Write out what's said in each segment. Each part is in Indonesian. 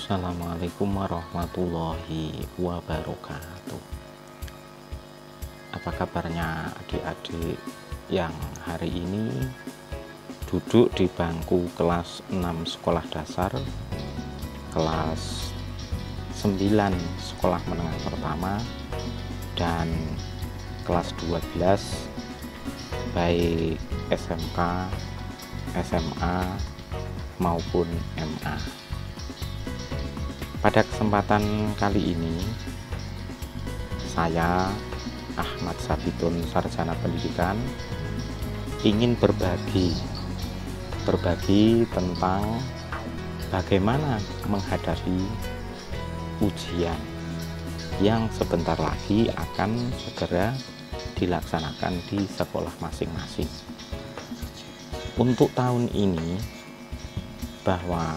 Assalamualaikum warahmatullahi wabarakatuh. Apa kabarnya adik-adik yang hari ini duduk di bangku kelas 6 sekolah dasar, kelas 9 sekolah menengah pertama, dan kelas 12 baik SMK, SMA maupun MA. Pada kesempatan kali ini, saya Ahmad Sabitun, Sarjana Pendidikan, ingin berbagi tentang bagaimana menghadapi ujian yang sebentar lagi akan segera dilaksanakan di sekolah masing-masing. Untuk tahun ini, bahwa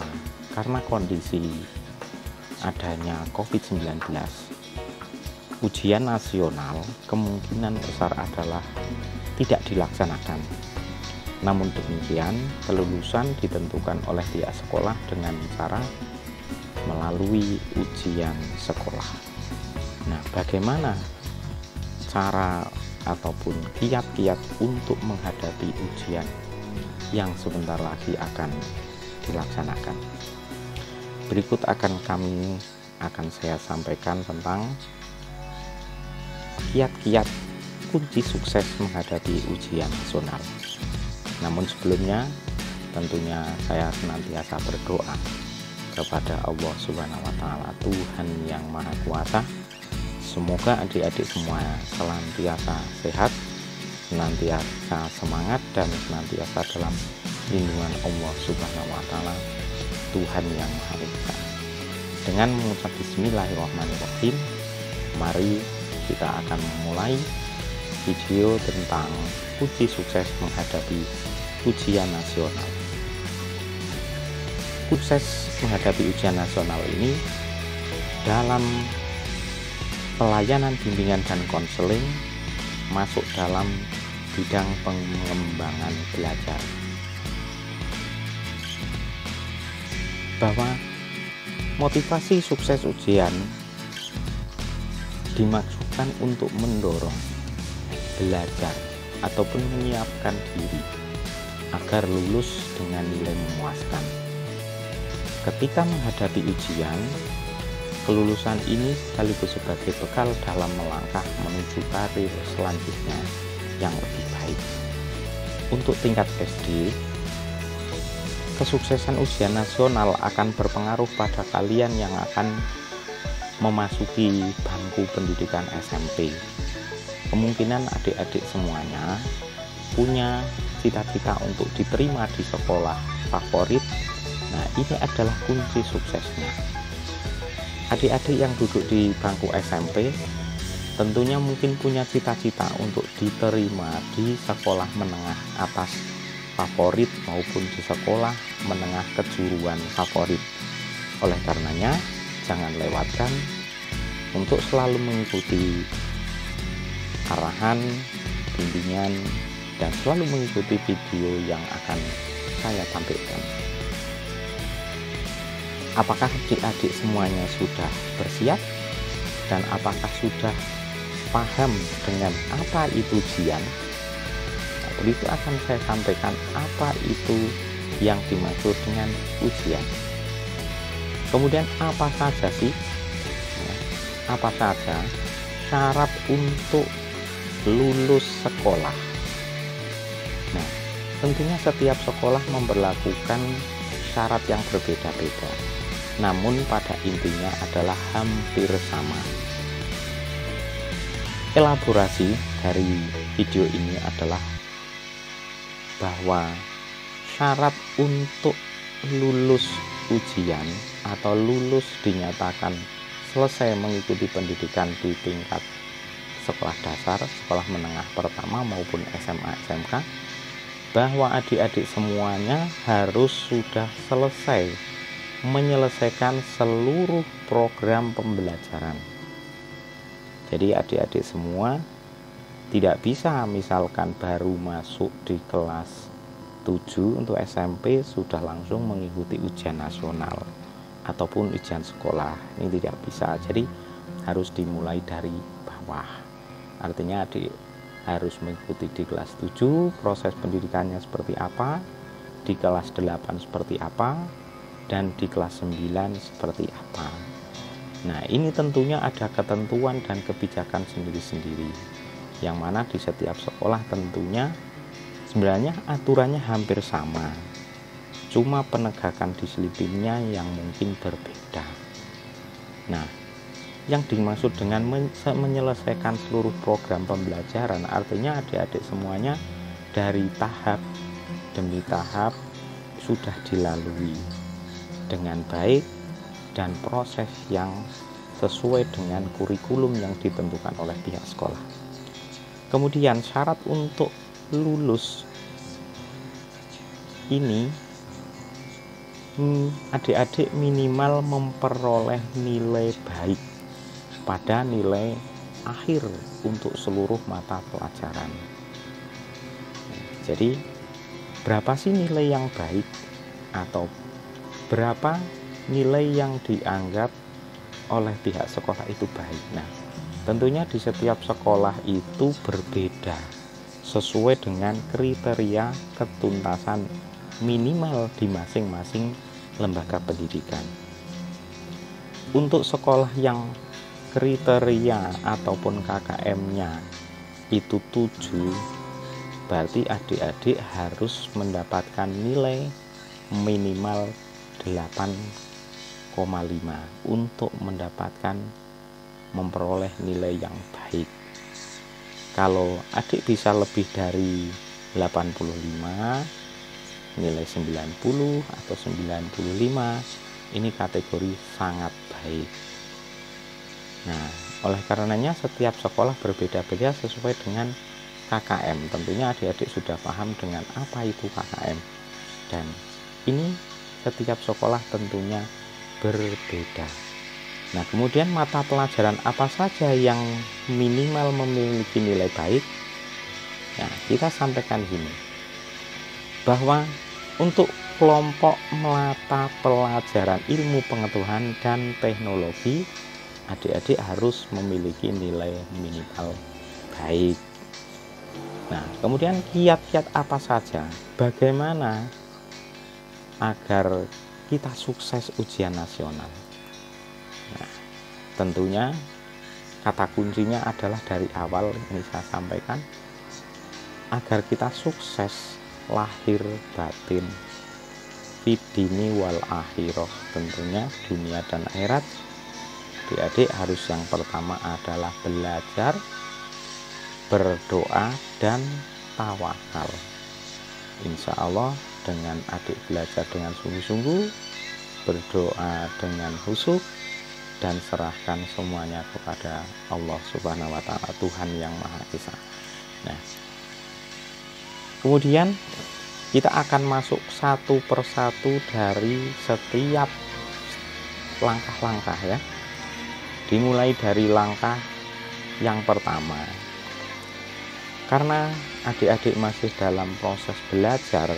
karena kondisi adanya COVID-19, ujian nasional kemungkinan besar adalah tidak dilaksanakan. Namun demikian, kelulusan ditentukan oleh pihak sekolah dengan cara melalui ujian sekolah. Nah, bagaimana cara ataupun kiat-kiat untuk menghadapi ujian yang sebentar lagi akan dilaksanakan? Berikut akan saya sampaikan tentang kiat-kiat kunci sukses menghadapi ujian nasional. Namun sebelumnya, tentunya saya senantiasa berdoa kepada Allah Subhanahu wa Ta'ala, Tuhan yang Maha Kuasa. Semoga adik-adik semua senantiasa sehat, senantiasa semangat, dan senantiasa dalam lindungan Allah Subhanahu wa Ta'ala, Tuhan yang Maha Esa. Dengan mengucap bismillahirrahmanirrahim, mari kita akan memulai video tentang kunci sukses menghadapi ujian nasional. Sukses menghadapi ujian nasional ini dalam pelayanan bimbingan dan konseling masuk dalam bidang pengembangan belajar, bahwa motivasi sukses ujian dimaksudkan untuk mendorong belajar ataupun menyiapkan diri agar lulus dengan nilai memuaskan. Ketika menghadapi ujian, kelulusan ini sekaligus sebagai bekal dalam melangkah menuju karir selanjutnya yang lebih baik. Untuk tingkat SD, kesuksesan ujian nasional akan berpengaruh pada kalian yang akan memasuki bangku pendidikan SMP. Kemungkinan adik-adik semuanya punya cita-cita untuk diterima di sekolah favorit. Nah, ini adalah kunci suksesnya. Adik-adik yang duduk di bangku SMP tentunya mungkin punya cita-cita untuk diterima di sekolah menengah atas favorit maupun di sekolah menengah kejuruan favorit. Oleh karenanya, jangan lewatkan untuk selalu mengikuti arahan, bimbingan, dan selalu mengikuti video yang akan saya tampilkan. Apakah adik-adik semuanya sudah bersiap? Dan apakah sudah paham dengan apa itu ujian? Berikut akan saya sampaikan apa itu yang dimaksud dengan ujian. Kemudian apa saja sih? Apa saja syarat untuk lulus sekolah? Nah, tentunya setiap sekolah memberlakukan syarat yang berbeda-beda. Namun pada intinya adalah hampir sama. Elaborasi dari video ini adalah bahwa syarat untuk lulus ujian atau lulus dinyatakan selesai mengikuti pendidikan di tingkat sekolah dasar, sekolah menengah pertama maupun SMA, SMK, bahwa adik-adik semuanya harus sudah selesai menyelesaikan seluruh program pembelajaran. Jadi adik-adik semua tidak bisa misalkan baru masuk di kelas 7 untuk SMP sudah langsung mengikuti ujian nasional. ataupun ujian sekolah. Ini tidak bisa, jadi harus dimulai dari bawah. Artinya adik harus mengikuti di kelas 7 proses pendidikannya seperti apa, di kelas 8 seperti apa, dan di kelas 9 seperti apa. Nah, ini tentunya ada ketentuan dan kebijakan sendiri-sendiri, yang mana di setiap sekolah tentunya sebenarnya aturannya hampir sama, cuma penegakan disiplinnya yang mungkin berbeda. Nah, yang dimaksud dengan menyelesaikan seluruh program pembelajaran artinya adik-adik semuanya dari tahap demi tahap sudah dilalui dengan baik dan proses yang sesuai dengan kurikulum yang ditentukan oleh pihak sekolah. Kemudian syarat untuk lulus ini adik-adik minimal memperoleh nilai baik pada nilai akhir untuk seluruh mata pelajaran. Jadi berapa sih nilai yang baik atau berapa nilai yang dianggap oleh pihak sekolah itu baik? Nah, tentunya di setiap sekolah itu berbeda sesuai dengan kriteria ketuntasan minimal di masing-masing lembaga pendidikan. Untuk sekolah yang kriteria ataupun KKM-nya itu 7, berarti adik-adik harus mendapatkan nilai minimal 8,5 untuk memperoleh nilai yang baik. Kalau adik bisa lebih dari 85, nilai 90 atau 95, ini kategori sangat baik. Nah, oleh karenanya setiap sekolah berbeda-beda sesuai dengan KKM. Tentunya adik-adik sudah paham dengan apa itu KKM. Dan ini setiap sekolah tentunya berbeda. Nah, kemudian mata pelajaran apa saja yang minimal memiliki nilai baik? Nah, kita sampaikan gini, bahwa untuk kelompok mata pelajaran ilmu pengetahuan dan teknologi, adik-adik harus memiliki nilai minimal baik. Nah, kemudian kiat-kiat apa saja? Bagaimana agar kita sukses ujian nasional? Nah, tentunya kata kuncinya adalah dari awal ini saya sampaikan, agar kita sukses lahir batin, fidini wal akhirah, tentunya dunia dan akhirat. Adik-adik harus yang pertama adalah belajar, berdoa, dan tawakal. Insya Allah dengan adik belajar dengan sungguh-sungguh, berdoa dengan khusyuk, dan serahkan semuanya kepada Allah Subhanahu wa Ta'ala, Tuhan yang Maha Esa. Nah, kemudian kita akan masuk satu persatu dari setiap langkah-langkah ya. Dimulai dari langkah yang pertama. Karena adik-adik masih dalam proses belajar,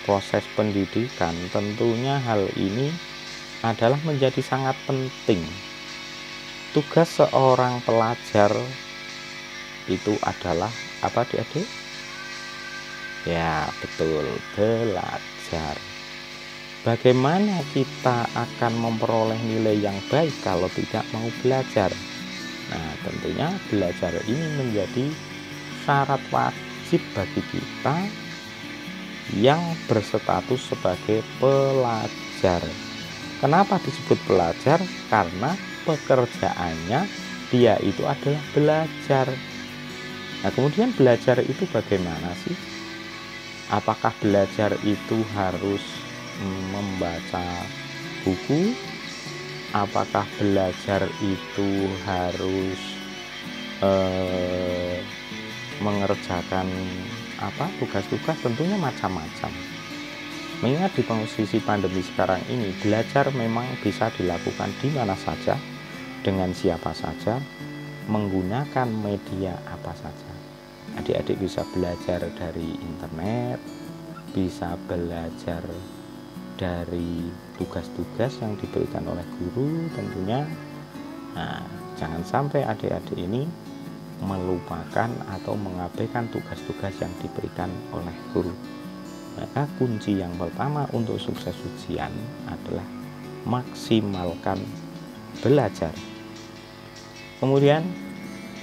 proses pendidikan, tentunya hal ini adalah menjadi sangat penting. Tugas seorang pelajar itu adalah apa, adik-adik? Ya, betul, belajar. Bagaimana kita akan memperoleh nilai yang baik kalau tidak mau belajar? Nah, tentunya belajar ini menjadi syarat wajib bagi kita yang berstatus sebagai pelajar. Kenapa disebut pelajar? Karena pekerjaannya dia itu adalah belajar. Nah, kemudian belajar itu bagaimana sih? Apakah belajar itu harus membaca buku? Apakah belajar itu harus mengerjakan tugas-tugas? Tentunya macam-macam. Mengingat di posisi pandemi sekarang ini, belajar memang bisa dilakukan di mana saja, dengan siapa saja, menggunakan media apa saja. Adik-adik bisa belajar dari internet, bisa belajar dari tugas-tugas yang diberikan oleh guru tentunya. Nah, jangan sampai adik-adik ini melupakan atau mengabaikan tugas-tugas yang diberikan oleh guru. Maka kunci yang pertama untuk sukses ujian adalah maksimalkan belajar. Kemudian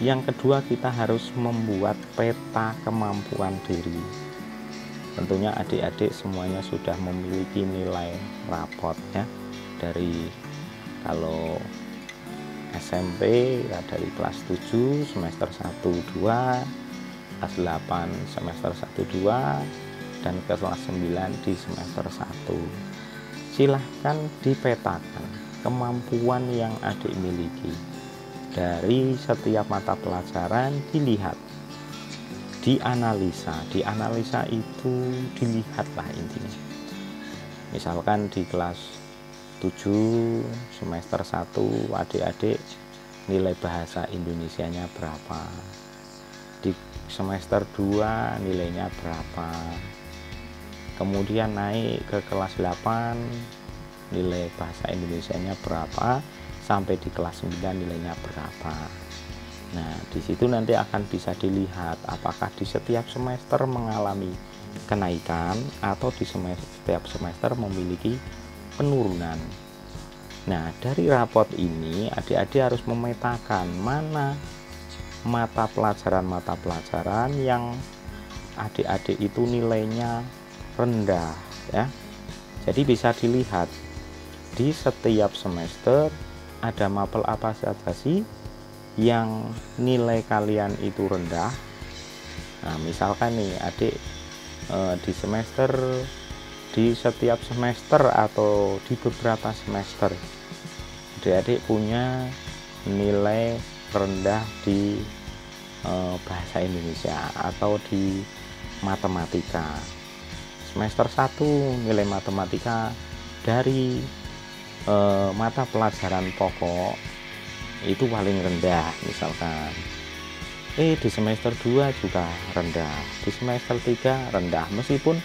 yang kedua, kita harus membuat peta kemampuan diri. Tentunya adik-adik semuanya sudah memiliki nilai rapot ya, dari kalau SMP ya dari kelas 7 semester 1 2, kelas 8 semester 1 2, dan kelas 9 di semester 1. Silahkan dipetakan kemampuan yang adik miliki. Dari setiap mata pelajaran dilihat, dianalisa itu dilihatlah intinya. Misalkan di kelas 7 semester 1 adik-adik nilai bahasa Indonesianya berapa, di semester 2 nilainya berapa, kemudian naik ke kelas 8 nilai bahasa Indonesianya berapa, sampai di kelas 9 nilainya berapa. Nah, di situ nanti akan bisa dilihat apakah di setiap semester mengalami kenaikan atau di setiap semester memiliki penurunan. Nah, dari rapot ini adik-adik harus memetakan mana mata pelajaran yang adik-adik itu nilainya rendah ya. Jadi bisa dilihat di setiap semester ada mapel apa saja sih yang nilai kalian itu rendah. Nah, misalkan nih adik di setiap semester atau di beberapa semester adik-adik punya nilai rendah di bahasa Indonesia atau di matematika. Semester 1 nilai matematika dari mata pelajaran pokok itu paling rendah misalkan. Di semester 2 juga rendah, di semester 3 rendah, meskipun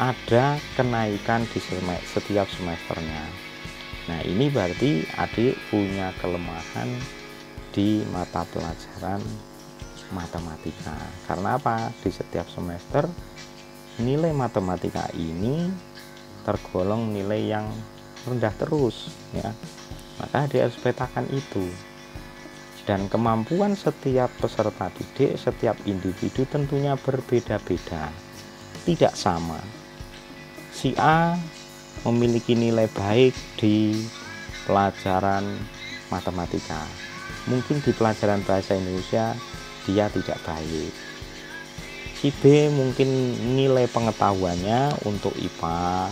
ada kenaikan di setiap semesternya. Nah, ini berarti adik punya kelemahan di mata pelajaran matematika. Karena apa? Di setiap semester nilai matematika ini tergolong nilai yang rendah terus ya. Maka dia harus petakan itu. Dan kemampuan setiap peserta didik, setiap individu tentunya berbeda-beda, tidak sama. Si A memiliki nilai baik di pelajaran matematika, mungkin di pelajaran bahasa Indonesia dia tidak baik. Si B mungkin nilai pengetahuannya untuk IPA,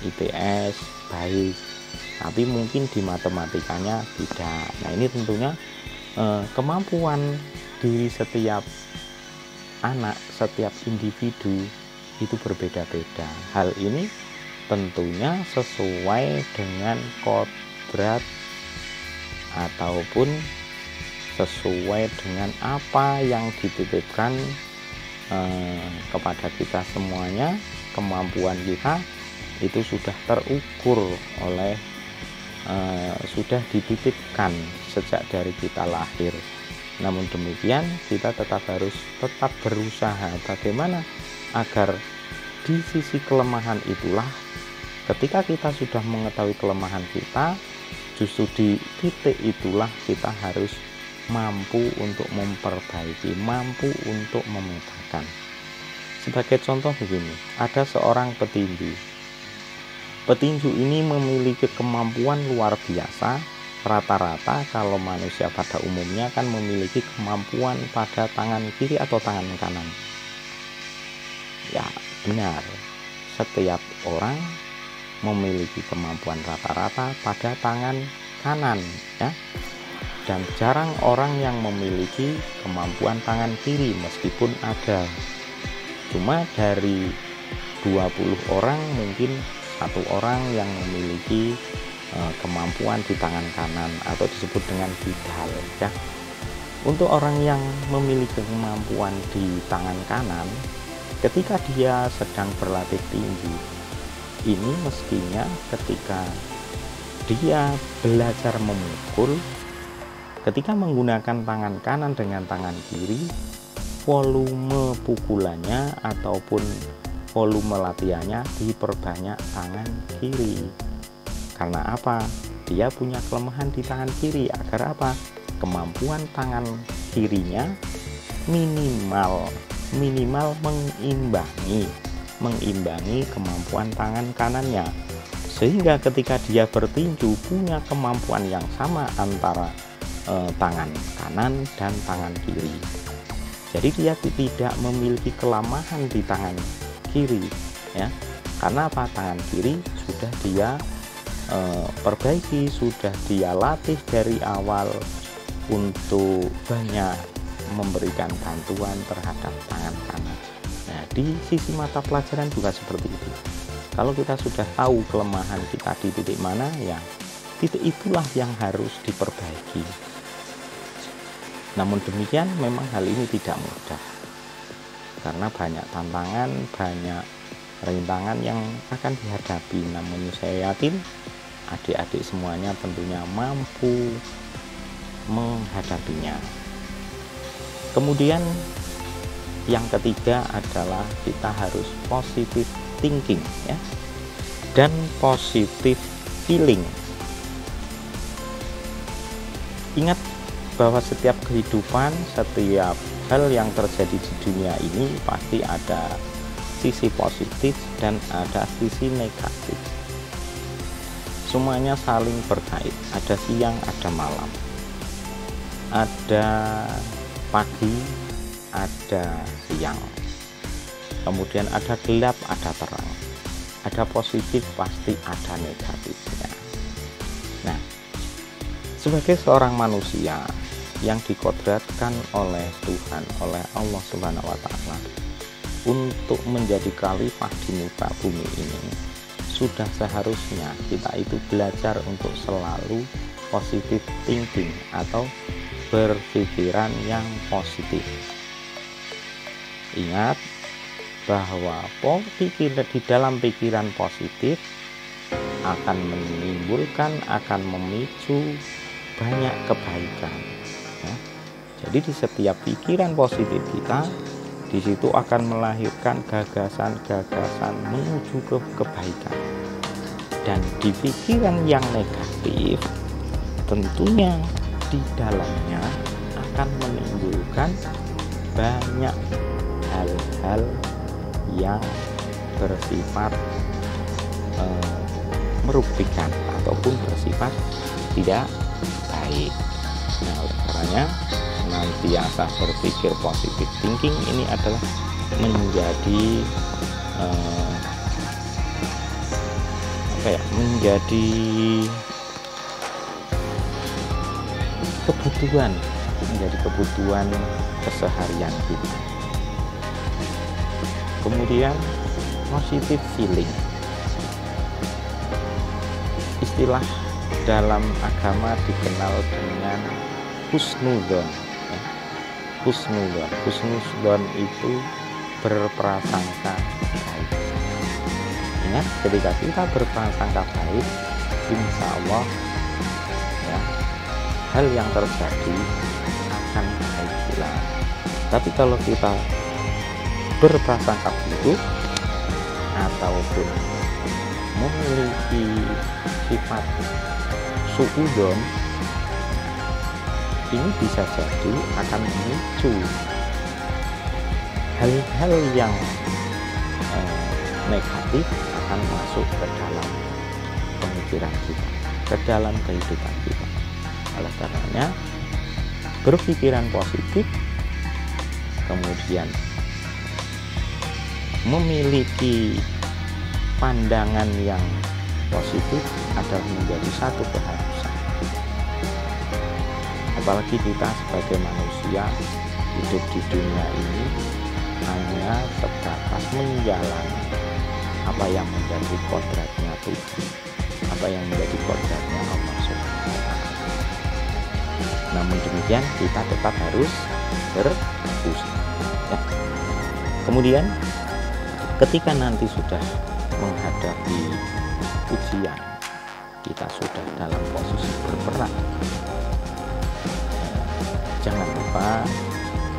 IPS baik, tapi mungkin di matematikanya tidak. Nah, ini tentunya kemampuan diri setiap anak, setiap individu itu berbeda-beda. Hal ini tentunya sesuai dengan kodrat ataupun sesuai dengan apa yang dititipkan kepada kita semuanya. Kemampuan kita itu sudah terukur oleh sudah dititipkan sejak dari kita lahir. Namun demikian kita harus tetap berusaha bagaimana agar di sisi kelemahan itulah, ketika kita sudah mengetahui kelemahan kita, justru di titik itulah kita harus mampu untuk memperbaiki, mampu untuk memetakan. Sebagai contoh begini, ada seorang petinju. Petinju ini memiliki kemampuan luar biasa. Rata-rata kalau manusia pada umumnya kan memiliki kemampuan pada tangan kiri atau tangan kanan. Ya, benar. Setiap orang memiliki kemampuan rata-rata pada tangan kanan, ya. Dan jarang orang yang memiliki kemampuan tangan kiri, meskipun ada. Cuma dari 20 orang mungkin satu orang yang memiliki kemampuan di tangan kanan atau disebut dengan bidal ya. Untuk orang yang memiliki kemampuan di tangan kanan, ketika dia sedang berlatih tinju, ini mestinya ketika dia belajar memukul, ketika menggunakan tangan kanan dengan tangan kiri, volume pukulannya ataupun volume latihannya diperbanyak tangan kiri. Karena apa? Dia punya kelemahan di tangan kiri. Agar apa? Kemampuan tangan kirinya minimal mengimbangi kemampuan tangan kanannya, sehingga ketika dia bertinju punya kemampuan yang sama antara tangan kanan dan tangan kiri. Jadi dia tidak memiliki kelemahan di tangan kiri, ya. Karena apa? Tangan kiri sudah dia perbaiki, sudah dia latih dari awal untuk banyak memberikan bantuan terhadap tangan kanan. Nah, di sisi mata pelajaran juga seperti itu. Kalau kita sudah tahu kelemahan kita di titik mana, ya titik itulah yang harus diperbaiki. Namun demikian memang hal ini tidak mudah, karena banyak tantangan, banyak rintangan yang akan dihadapi. Namun saya yakin adik-adik semuanya tentunya mampu menghadapinya. Kemudian yang ketiga adalah kita harus positive thinking, ya, dan positive feeling. Ingat bahwa setiap kehidupan, setiap hal yang terjadi di dunia ini pasti ada sisi positif dan ada sisi negatif. Semuanya saling berkait, ada siang, ada malam, ada pagi, ada siang, kemudian ada gelap, ada terang, ada positif, pasti ada negatifnya. Nah, sebagai seorang manusia yang dikodratkan oleh Tuhan, oleh Allah Subhanahu wa Ta'ala, untuk menjadi khalifah di muka bumi ini, sudah seharusnya kita itu belajar untuk selalu positive thinking atau berpikiran yang positif. Ingat bahwa di dalam pikiran positif akan menimbulkan, akan memicu banyak kebaikan, ya. Jadi di setiap pikiran positif kita, di situ akan melahirkan gagasan-gagasan menuju ke kebaikan. Dan di pikiran yang negatif, tentunya di dalamnya akan menimbulkan banyak hal-hal yang bersifat merugikan ataupun bersifat tidak baik. Nah, oleh karenanya senantiasa berpikir positif thinking ini adalah menjadi menjadi kebutuhan keseharian kita. Kemudian positive feeling, istilah dalam agama dikenal dengan husnudzon. Husnudzon itu berprasangka baik. Ingat, ketika kita berprasangka baik, insya Allah, ya, hal yang terjadi akan baik pula. Tapi kalau kita berprasangka buruk ataupun memiliki sifat suudzon, ini bisa jadi akan memicu hal-hal yang negatif akan masuk ke dalam pemikiran kita, ke dalam kehidupan kita. Oleh karenanya berpikiran positif, kemudian memiliki pandangan yang positif adalah menjadi satu keharusan. Apalagi kita sebagai manusia hidup di dunia ini hanya sebatas menjalani apa yang menjadi kodratnya Tuhan, apa yang menjadi kodratnya Allah Subhanahu wa Ta'ala. Namun demikian kita tetap harus berusaha, ya. Kemudian ketika nanti sudah menghadapi ujian, kita sudah dalam posisi berperang. Jangan lupa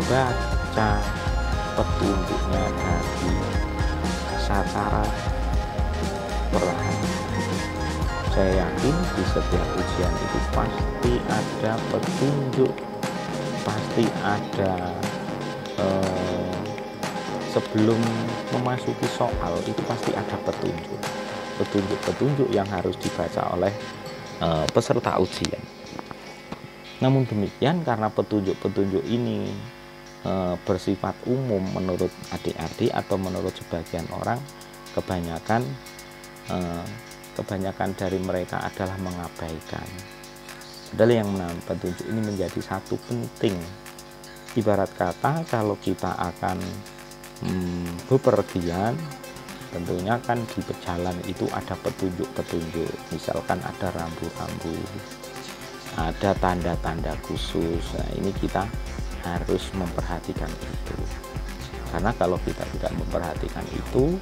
baca petunjuknya dari secara perlahan. Saya yakin di setiap ujian itu pasti ada petunjuk, pasti ada sebelum memasuki soal itu pasti ada petunjuk yang harus dibaca oleh peserta ujian. Namun demikian, karena petunjuk-petunjuk ini bersifat umum menurut adik-adik atau menurut sebagian orang, kebanyakan dari mereka adalah mengabaikan. Padahal yang petunjuk ini menjadi satu penting. Ibarat kata kalau kita akan bepergian, tentunya kan di perjalanan itu ada petunjuk-petunjuk, misalkan ada rambu-rambu, ada tanda-tanda khusus. Nah, ini kita harus memperhatikan itu, karena kalau kita tidak memperhatikan itu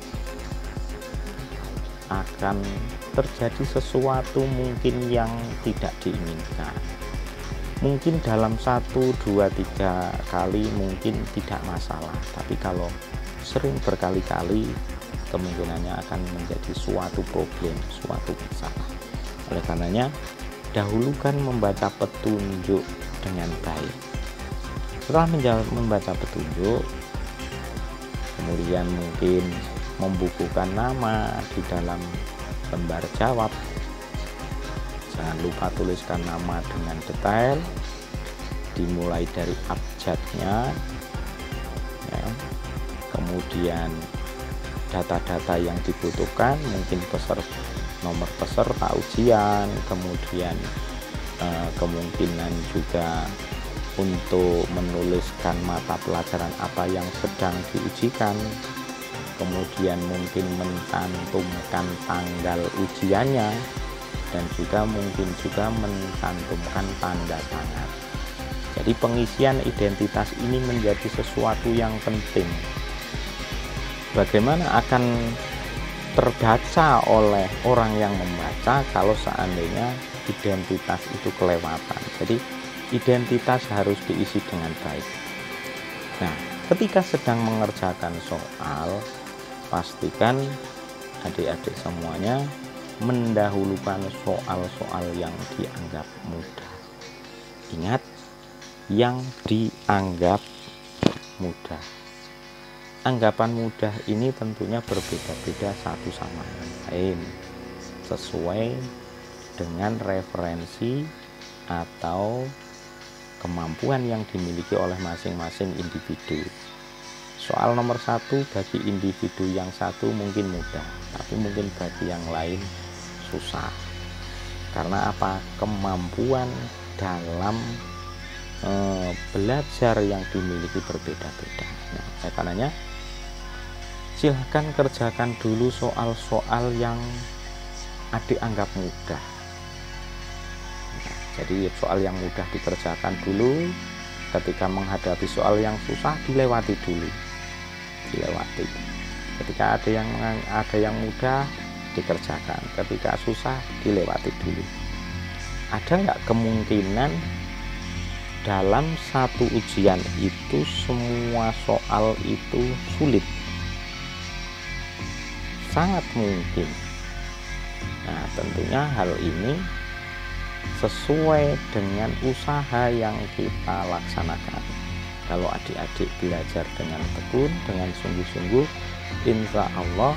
akan terjadi sesuatu mungkin yang tidak diinginkan. Mungkin dalam 1, 2, 3 kali mungkin tidak masalah, tapi kalau sering berkali-kali kemungkinannya akan menjadi suatu problem, suatu masalah. Oleh karenanya, dahulukan membaca petunjuk dengan baik. Setelah membaca petunjuk, kemudian mungkin membukukan nama di dalam lembar jawab. Jangan lupa tuliskan nama dengan detail, dimulai dari abjadnya, ya. Kemudian data-data yang dibutuhkan, mungkin nomor peserta ujian, kemudian kemungkinan juga untuk menuliskan mata pelajaran apa yang sedang diujikan, kemudian mungkin mencantumkan tanggal ujiannya, dan juga mungkin juga mencantumkan tanda tangan. Jadi pengisian identitas ini menjadi sesuatu yang penting. Bagaimana akan terbaca oleh orang yang membaca kalau seandainya identitas itu kelewatan? Jadi identitas harus diisi dengan baik. Nah, ketika sedang mengerjakan soal, pastikan adik-adik semuanya mendahulukan soal-soal yang dianggap mudah. Ingat, yang dianggap mudah. Anggapan mudah ini tentunya berbeda-beda satu sama lain, sesuai dengan referensi atau kemampuan yang dimiliki oleh masing-masing individu. Soal nomor 1 bagi individu yang satu mungkin mudah, tapi mungkin bagi yang lain susah. Karena apa? Kemampuan dalam belajar yang dimiliki berbeda-beda. Nah, oleh karenanya silahkan kerjakan dulu soal-soal yang adik anggap mudah. Nah, jadi soal yang mudah dikerjakan dulu. Ketika menghadapi soal yang susah, dilewati dulu. Ketika ada yang mudah, dikerjakan. Ketika susah, dilewati dulu. Ada nggak kemungkinan dalam satu ujian itu semua soal itu sulit? Sangat mungkin. Nah, tentunya hal ini sesuai dengan usaha yang kita laksanakan. Kalau adik-adik belajar dengan tekun, dengan sungguh-sungguh, insya Allah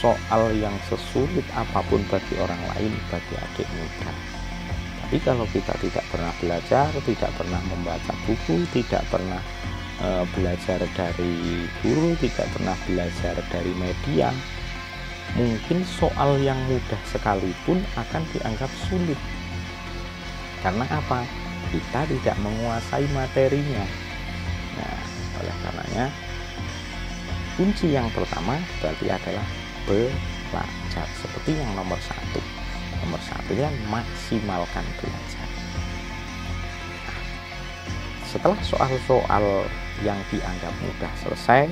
soal yang sesulit apapun bagi orang lain, bagi adik mudah. Tapi kalau kita tidak pernah belajar, tidak pernah membaca buku, tidak pernah belajar dari guru, tidak pernah belajar dari media, mungkin soal yang mudah sekalipun akan dianggap sulit. Karena apa? Kita tidak menguasai materinya. Nah, oleh karenanya kunci yang pertama berarti adalah belajar. Seperti yang nomor 1. Nomor 1 ya, maksimalkan belajar. Nah, setelah soal-soal yang dianggap mudah selesai,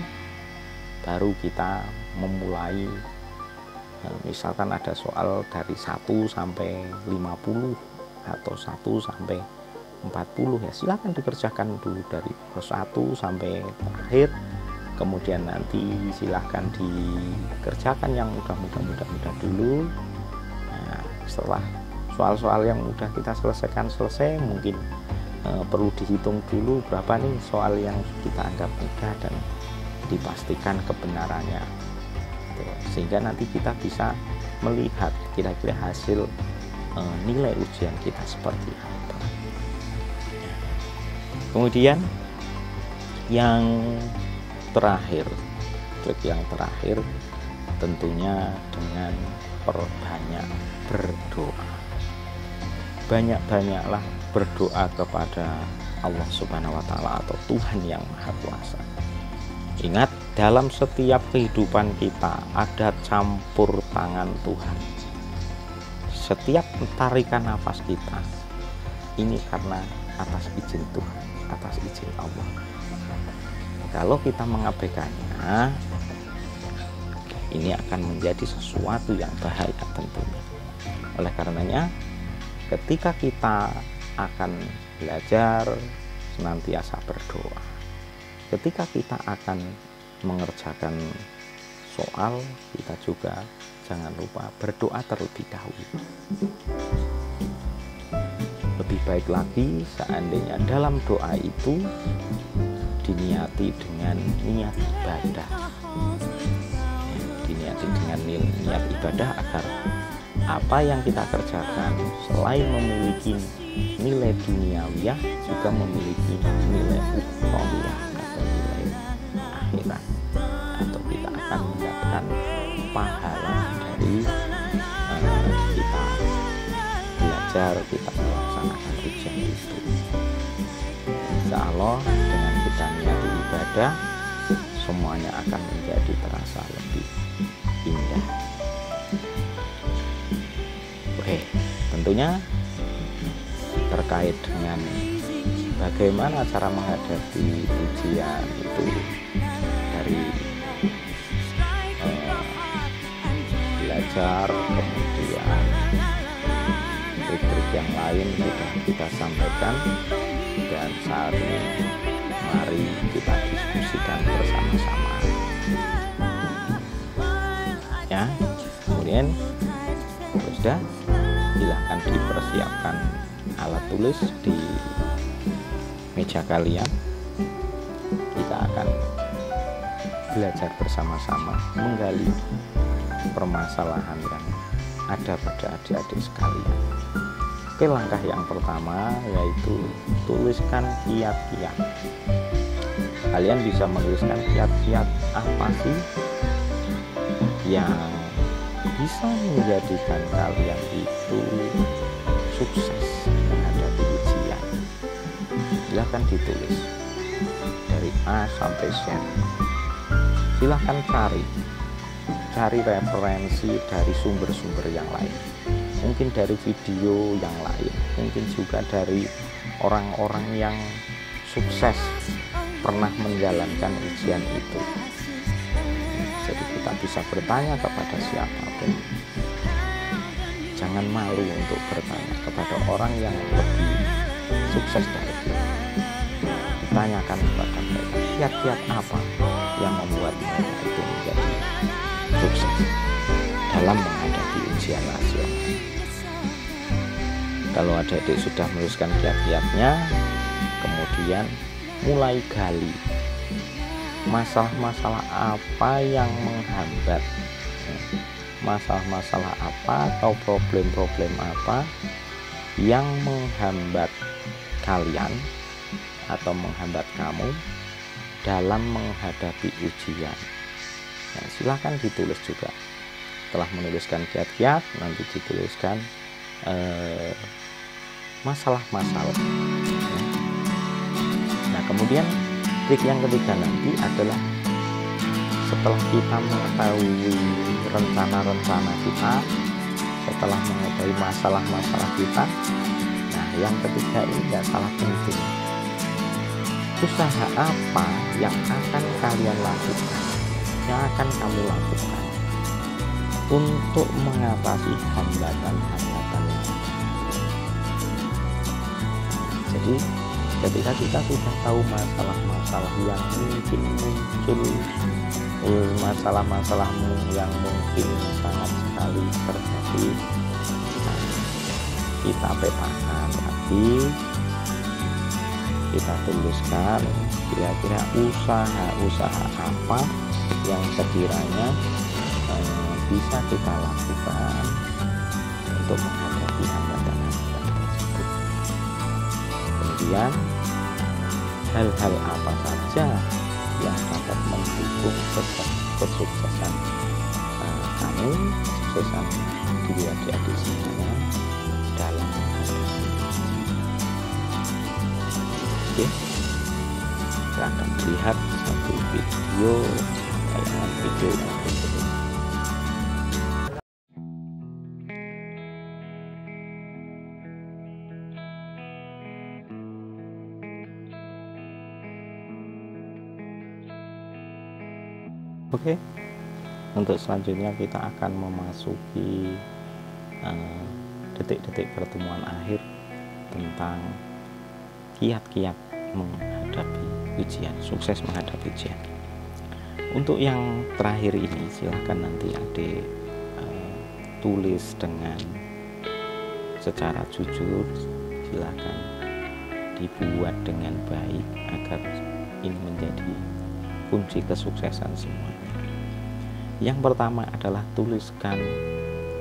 baru kita memulai Misalkan ada soal dari 1 sampai 50 atau 1 sampai 40, ya silakan dikerjakan dulu dari 1 sampai terakhir, kemudian nanti silahkan dikerjakan yang mudah dulu. Nah, setelah soal-soal yang mudah kita selesai, mungkin perlu dihitung dulu berapa nih soal yang kita anggap mudah dan dipastikan kebenarannya, sehingga nanti kita bisa melihat kira-kira hasil nilai ujian kita seperti apa. Kemudian yang terakhir, trik yang terakhir tentunya dengan perbanyak berdoa. Banyak-banyaklah berdoa kepada Allah Subhanahu wa Ta'ala atau Tuhan yang Maha Kuasa. Ingat, dalam setiap kehidupan kita ada campur tangan Tuhan. Setiap tarikan nafas kita ini karena atas izin Tuhan, atas izin Allah. Kalau kita mengabaikannya, ini akan menjadi sesuatu yang bahaya tentunya. Oleh karenanya, ketika kita akan belajar senantiasa berdoa. Ketika kita akan mengerjakan soal, kita juga jangan lupa berdoa terlebih dahulu. Lebih baik lagi seandainya dalam doa itu diniati dengan niat ibadah. Diniati dengan niat ibadah agar apa yang kita kerjakan selain memiliki nilai duniawiyah juga memiliki nilai ukhrawiyah atau nilai akhirat, atau kita akan mendapatkan pahala dari kita belajar, kita melaksanakan ujian itu. Insya Allah dengan kita niat ibadah, semuanya akan menjadi terasa lebih indah. Oke, tentunya terkait dengan bagaimana cara menghadapi ujian itu dari belajar, kemudian trik-trik yang lain sudah kita sampaikan, dan saat ini mari kita diskusikan bersama-sama ya. Kemudian sudah, silahkan dipersiapkan alat tulis di meja kalian. Kita akan belajar bersama-sama menggali permasalahan yang ada pada adik-adik sekalian. Oke, langkah yang pertama yaitu tuliskan kiat-kiat. Kalian bisa menuliskan kiat-kiat apa sih yang bisa menjadikan kalian itu sukses menghadapi ujian. Silahkan ditulis dari A sampai Z. Silahkan cari referensi dari sumber-sumber yang lain, mungkin dari video yang lain, mungkin juga dari orang-orang yang sukses pernah menjalankan ujian itu. Jadi kita bisa bertanya kepada siapapun. Jangan malu untuk bertanya kepada orang yang lebih sukses dari kita. Tanyakan kepada mereka kiat-kiat apa yang membuat mereka itu menjadi sukses dalam menghadapi ujian nasional. Kalau adik-adik sudah menuliskan kiat-kiatnya, kemudian mulai gali masalah-masalah apa yang menghambat, masalah-masalah apa atau problem-problem apa yang menghambat kalian atau menghambat kamu dalam menghadapi ujian. Nah, silahkan ditulis juga. Setelah menuliskan kiat-kiat, nanti dituliskan masalah-masalah. Nah, kemudian trik yang ketiga nanti adalah setelah kita mengetahui rencana-rencana kita, setelah mengetahui masalah-masalah kita, nah yang ketiga ini tidak kalah penting. Usaha apa yang akan kalian lakukan, yang akan kamu lakukan untuk mengatasi hambatan-hambatan. Jadi ketika kita sudah tahu masalah-masalah yang mungkin muncul, masalah-masalah yang mungkin sangat sekali terjadi, kita petakan lagi, kita tuliskan kira-kira usaha-usaha apa yang sekiranya bisa kita lakukan untuk menghadapi hambatan-hambatan tersebut. Kemudian hal-hal apa saja yang dapat mendukung kesuksesan kamu, kesuksesan diri adik-adik semuanya dalam menghadapi. Oke, kita akan melihat satu video tayangan video yang berikut ini. Oke, untuk selanjutnya kita akan memasuki detik-detik pertemuan akhir tentang kiat-kiat menghadapi ujian, sukses menghadapi ujian. Untuk yang terakhir ini silahkan nanti adik tulis dengan secara jujur, silahkan dibuat dengan baik agar ini menjadi kunci kesuksesan semuanya. Yang pertama adalah tuliskan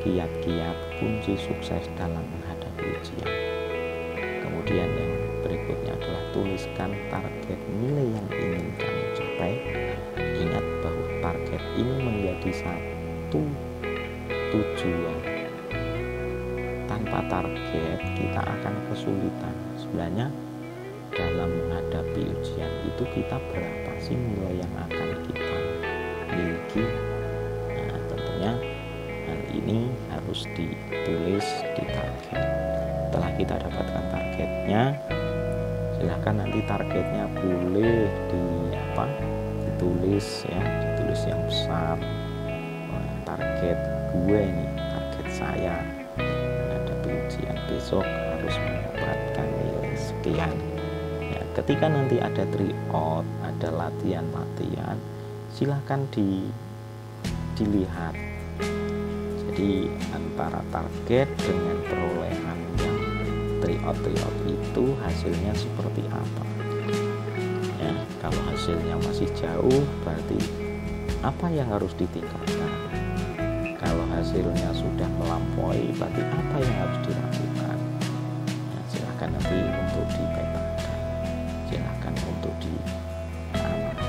kiat-kiat kunci sukses dalam menghadapi ujian. Kemudian yang berikutnya adalah tuliskan target nilai yang ingin kamu capai. Ingat bahwa target ini menjadi satu tujuan. Tanpa target kita akan kesulitan. Sebenarnya dalam menghadapi ujian itu kita berapa sih nilai yang akan kita miliki. Nah, tentunya hal ini harus ditulis di target. Setelah kita dapatkan targetnya, silahkan nanti targetnya boleh ditulis yang besar. Target gue ini, target saya menghadapi ujian besok harus mendapatkan nilai sekian. Ketika nanti ada tryout, ada latihan-latihan, silakan dilihat. Jadi antara target dengan perolehan yang tryout itu hasilnya seperti apa. Ya, kalau hasilnya masih jauh, berarti apa yang harus ditingkatkan. Kalau hasilnya sudah melampaui, berarti apa yang harus dilakukan. Nah, silakan nanti untuk dipetakan. Silahkan untuk diamati.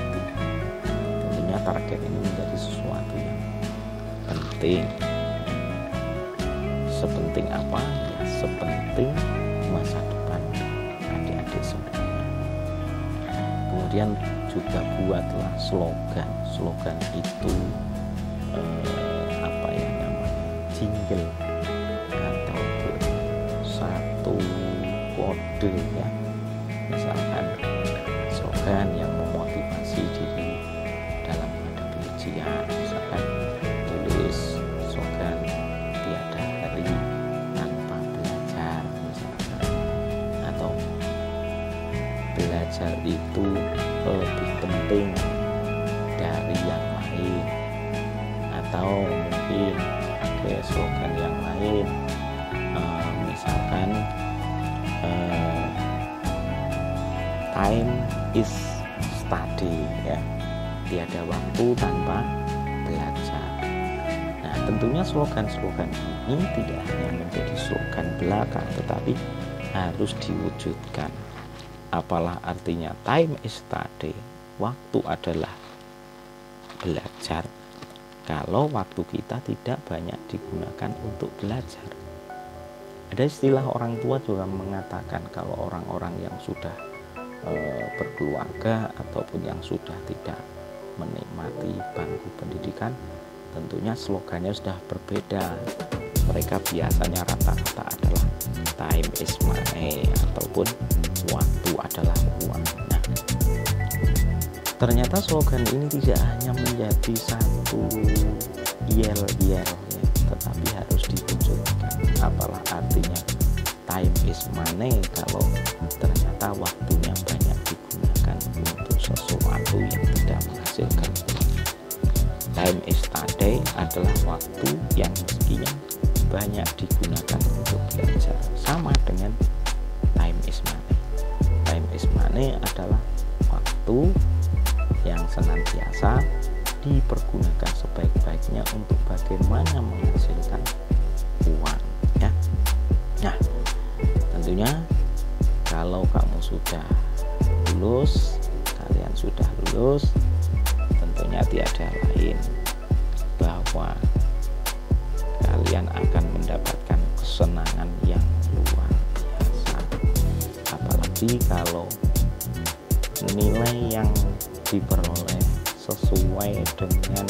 Tentunya target ini menjadi sesuatu yang penting. Sepenting apa? Ya sepenting masa depan adik-adik semuanya. Kemudian juga buatlah slogan. Slogan itu jingle ataupun satu kode ya. Misalkan slogan yang memotivasi diri dalam menghadapi ujian, misalkan tulis slogan tiada hari tanpa belajar misalkan, atau belajar itu lebih penting dari yang lain, atau mungkin ke slogan yang lain, misalkan time is study ya, tiada waktu tanpa belajar. Nah, tentunya slogan-slogan ini tidak hanya menjadi slogan belaka, tetapi harus diwujudkan. Apalah artinya time is study, waktu adalah belajar, kalau waktu kita tidak banyak digunakan untuk belajar. Ada istilah orang tua juga mengatakan kalau orang-orang yang sudah berkeluarga ataupun yang sudah tidak menikmati bangku pendidikan, tentunya slogannya sudah berbeda. Mereka biasanya rata-rata adalah time is money ataupun waktu adalah uang. Nah, ternyata slogan ini tidak hanya menjadi satu yel-yel ya, tetapi harus diwujudkan. Apalah artinya time is money kalau ternyata waktunya banyak digunakan untuk sesuatu yang tidak menghasilkan uang. Time is study adalah waktu yang mestinya banyak digunakan untuk belajar, sama dengan time is money. Time is money adalah waktu yang senantiasa dipergunakan sebaik-baiknya untuk bagaimana menghasilkan uang, ya. Nah, tentunya kalau kamu sudah lulus, kalian sudah lulus, tentunya tiada lain bahwa kalian akan mendapatkan kesenangan yang luar biasa. Apalagi kalau nilai yang diperoleh sesuai dengan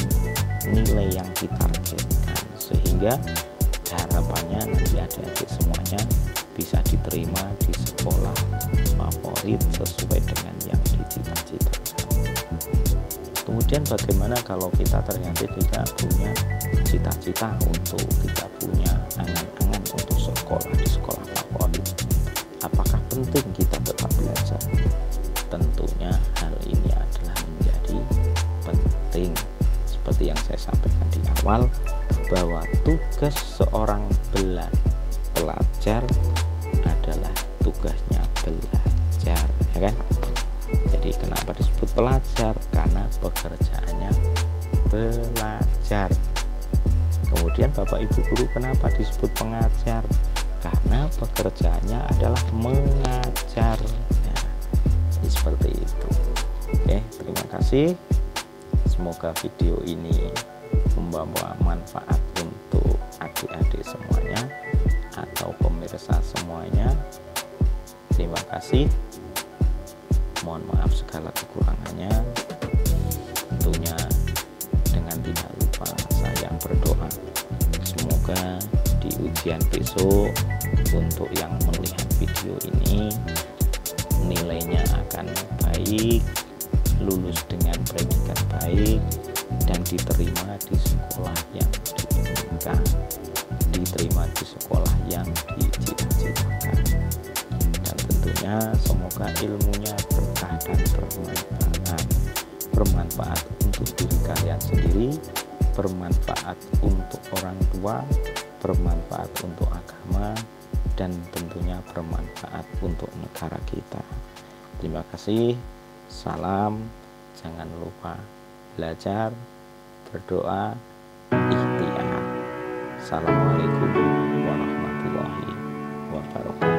nilai yang ditargetkan, sehingga harapannya nanti adik-adik semuanya bisa diterima di sekolah favorit sesuai dengan yang dicita-citakan. Kemudian bagaimana kalau kita ternyata tidak punya cita-cita, untuk tidak punya angan-angan untuk sekolah di sekolah favorit? Apakah penting kita tetap belajar? Tentunya hal ini adalah menjadi penting. Seperti yang saya sampaikan di awal, bahwa tugas seorang pelajar adalah tugasnya belajar, ya kan? Jadi kenapa disebut pelajar? Karena pekerjaannya belajar. Kemudian Bapak Ibu guru kenapa disebut pengajar? Karena pekerjaannya adalah mengajar. Nah, seperti itu. Oke, terima kasih. Semoga video ini membawa manfaat untuk adik-adik semuanya atau pemirsa semuanya. Terima kasih. Mohon maaf segala kekurangannya. Tentunya dengan tidak lupa saya berdoa semoga di ujian besok untuk yang melihat video ini nilainya akan baik, lulus dengan predikat baik, dan diterima di sekolah yang diinginkan, diterima di sekolah yang dicita-citakan. Dan tentunya semoga ilmunya berkah dan bermanfaat untuk diri kalian sendiri, bermanfaat untuk orang tua, bermanfaat untuk agama, dan tentunya bermanfaat untuk negara kita. Terima kasih. Salam, jangan lupa belajar, berdoa, ikhtiar. Assalamualaikum warahmatullahi wabarakatuh.